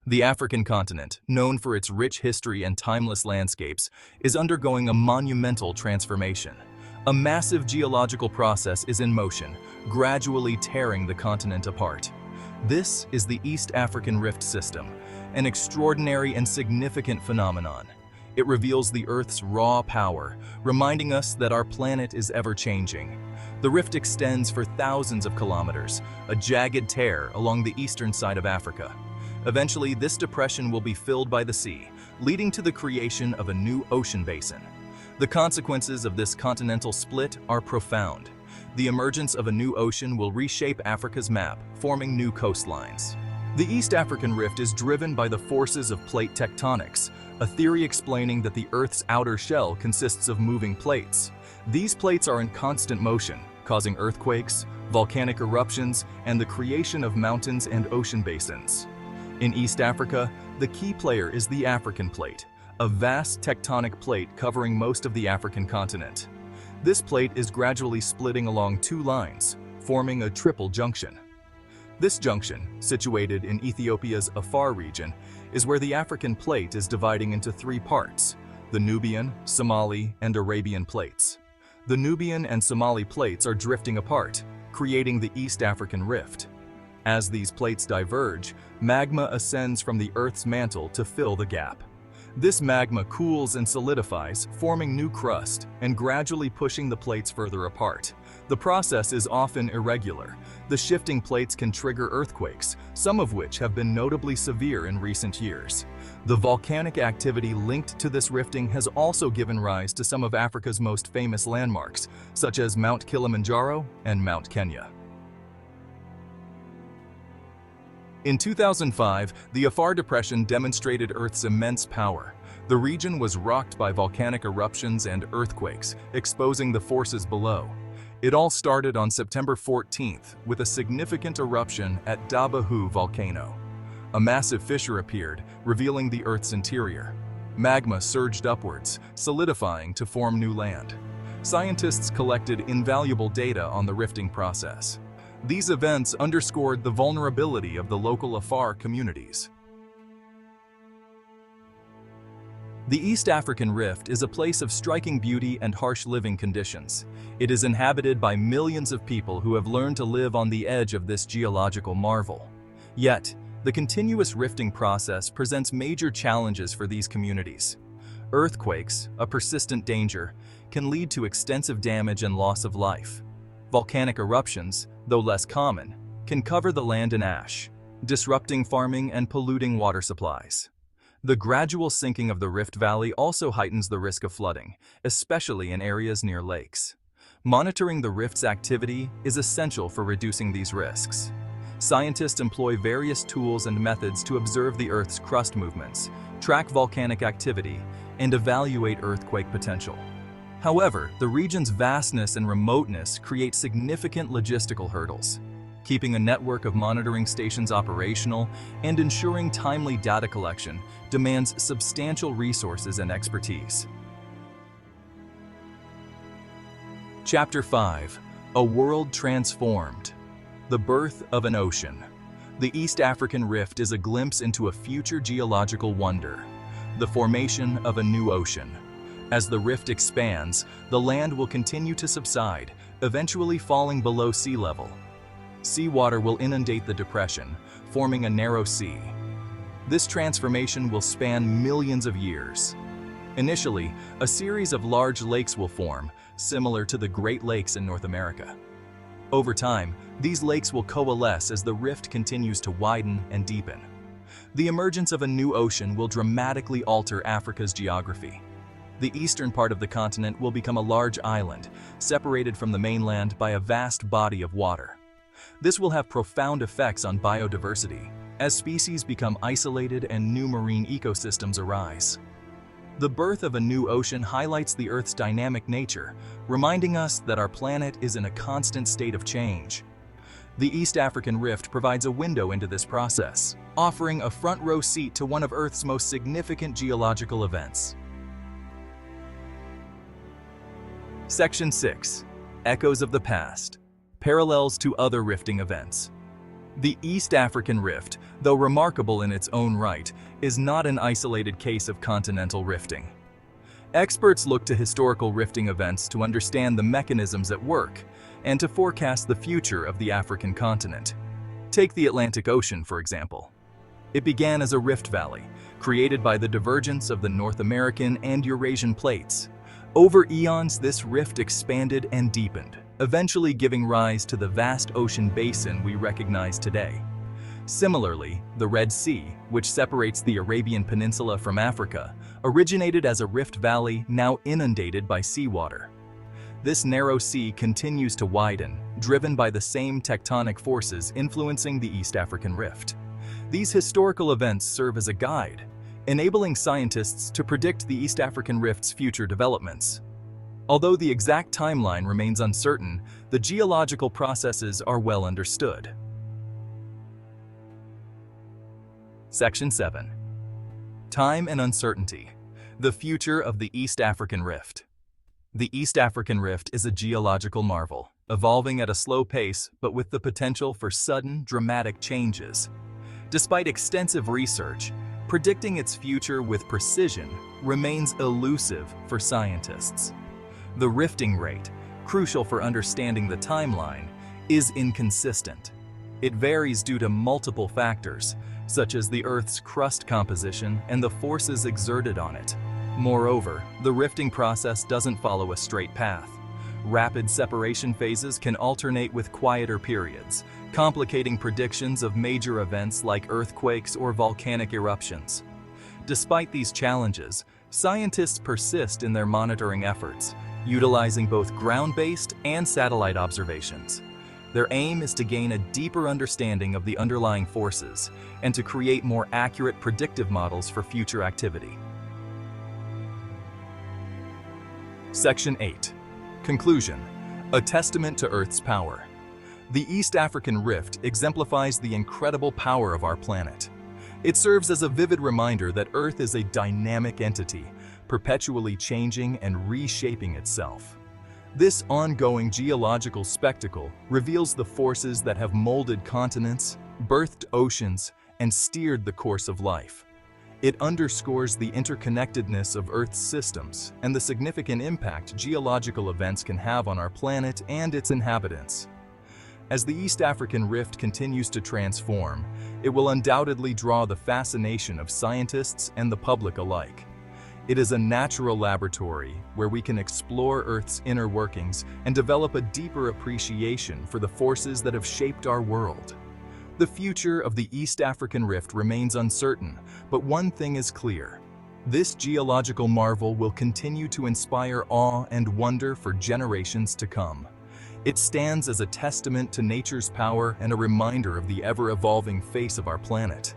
The African continent, known for its rich history and timeless landscapes, is undergoing a monumental transformation. A massive geological process is in motion, gradually tearing the continent apart. This is the East African Rift System, an extraordinary and significant phenomenon. It reveals the Earth's raw power, reminding us that our planet is ever-changing. The rift extends for thousands of kilometers, a jagged tear along the eastern side of Africa. Eventually, this depression will be filled by the sea, leading to the creation of a new ocean basin. The consequences of this continental split are profound. The emergence of a new ocean will reshape Africa's map, forming new coastlines. The East African Rift is driven by the forces of plate tectonics, a theory explaining that the Earth's outer shell consists of moving plates. These plates are in constant motion, causing earthquakes, volcanic eruptions, and the creation of mountains and ocean basins. In East Africa, the key player is the African plate, a vast tectonic plate covering most of the African continent. This plate is gradually splitting along two lines, forming a triple junction. This junction, situated in Ethiopia's Afar region, is where the African plate is dividing into three parts: the Nubian, Somali, and Arabian plates. The Nubian and Somali plates are drifting apart, creating the East African Rift. As these plates diverge, magma ascends from the Earth's mantle to fill the gap. This magma cools and solidifies, forming new crust and gradually pushing the plates further apart. The process is often irregular. The shifting plates can trigger earthquakes, some of which have been notably severe in recent years. The volcanic activity linked to this rifting has also given rise to some of Africa's most famous landmarks, such as Mount Kilimanjaro and Mount Kenya. In 2005, the Afar Depression demonstrated Earth's immense power. The region was rocked by volcanic eruptions and earthquakes, exposing the forces below. It all started on September 14th with a significant eruption at Dabahu volcano. A massive fissure appeared, revealing the Earth's interior. Magma surged upwards, solidifying to form new land. Scientists collected invaluable data on the rifting process. These events underscored the vulnerability of the local Afar communities. The East African Rift is a place of striking beauty and harsh living conditions. It is inhabited by millions of people who have learned to live on the edge of this geological marvel. Yet, the continuous rifting process presents major challenges for these communities. Earthquakes, a persistent danger, can lead to extensive damage and loss of life. Volcanic eruptions, though less common, can cover the land in ash, disrupting farming and polluting water supplies. The gradual sinking of the Rift Valley also heightens the risk of flooding, especially in areas near lakes. Monitoring the rift's activity is essential for reducing these risks. Scientists employ various tools and methods to observe the Earth's crust movements, track volcanic activity, and evaluate earthquake potential. However, the region's vastness and remoteness create significant logistical hurdles. Keeping a network of monitoring stations operational and ensuring timely data collection demands substantial resources and expertise. Chapter 5: A World Transformed. The Birth of an Ocean. The East African Rift is a glimpse into a future geological wonder: the formation of a new ocean. As the rift expands, the land will continue to subside, eventually falling below sea level. Seawater will inundate the depression, forming a narrow sea. This transformation will span millions of years. Initially, a series of large lakes will form, similar to the Great Lakes in North America. Over time, these lakes will coalesce as the rift continues to widen and deepen. The emergence of a new ocean will dramatically alter Africa's geography. The eastern part of the continent will become a large island, separated from the mainland by a vast body of water. This will have profound effects on biodiversity, as species become isolated and new marine ecosystems arise. The birth of a new ocean highlights the Earth's dynamic nature, reminding us that our planet is in a constant state of change. The East African Rift provides a window into this process, offering a front-row seat to one of Earth's most significant geological events. Section 6: Echoes of the Past. Parallels to other rifting events. The East African Rift, though remarkable in its own right, is not an isolated case of continental rifting. Experts look to historical rifting events to understand the mechanisms at work and to forecast the future of the African continent. Take the Atlantic Ocean, for example. It began as a rift valley, created by the divergence of the North American and Eurasian plates. Over eons, this rift expanded and deepened, eventually giving rise to the vast ocean basin we recognize today. Similarly, the Red Sea, which separates the Arabian Peninsula from Africa, originated as a rift valley now inundated by seawater. This narrow sea continues to widen, driven by the same tectonic forces influencing the East African Rift. These historical events serve as a guide, enabling scientists to predict the East African Rift's future developments. Although the exact timeline remains uncertain, the geological processes are well understood. Section 7. Time and Uncertainty. The Future of the East African Rift. The East African Rift is a geological marvel, evolving at a slow pace but with the potential for sudden, dramatic changes. Despite extensive research, predicting its future with precision remains elusive for scientists. The rifting rate, crucial for understanding the timeline, is inconsistent. It varies due to multiple factors, such as the Earth's crust composition and the forces exerted on it. Moreover, the rifting process doesn't follow a straight path. Rapid separation phases can alternate with quieter periods, complicating predictions of major events like earthquakes or volcanic eruptions. Despite these challenges, scientists persist in their monitoring efforts, utilizing both ground-based and satellite observations. Their aim is to gain a deeper understanding of the underlying forces and to create more accurate predictive models for future activity. Section 8. Conclusion. A testament to Earth's power. The East African Rift exemplifies the incredible power of our planet. It serves as a vivid reminder that Earth is a dynamic entity, perpetually changing and reshaping itself. This ongoing geological spectacle reveals the forces that have molded continents, birthed oceans, and steered the course of life. It underscores the interconnectedness of Earth's systems and the significant impact geological events can have on our planet and its inhabitants. As the East African Rift continues to transform, it will undoubtedly draw the fascination of scientists and the public alike. It is a natural laboratory where we can explore Earth's inner workings and develop a deeper appreciation for the forces that have shaped our world. The future of the East African Rift remains uncertain, but one thing is clear. This geological marvel will continue to inspire awe and wonder for generations to come. It stands as a testament to nature's power and a reminder of the ever-evolving face of our planet.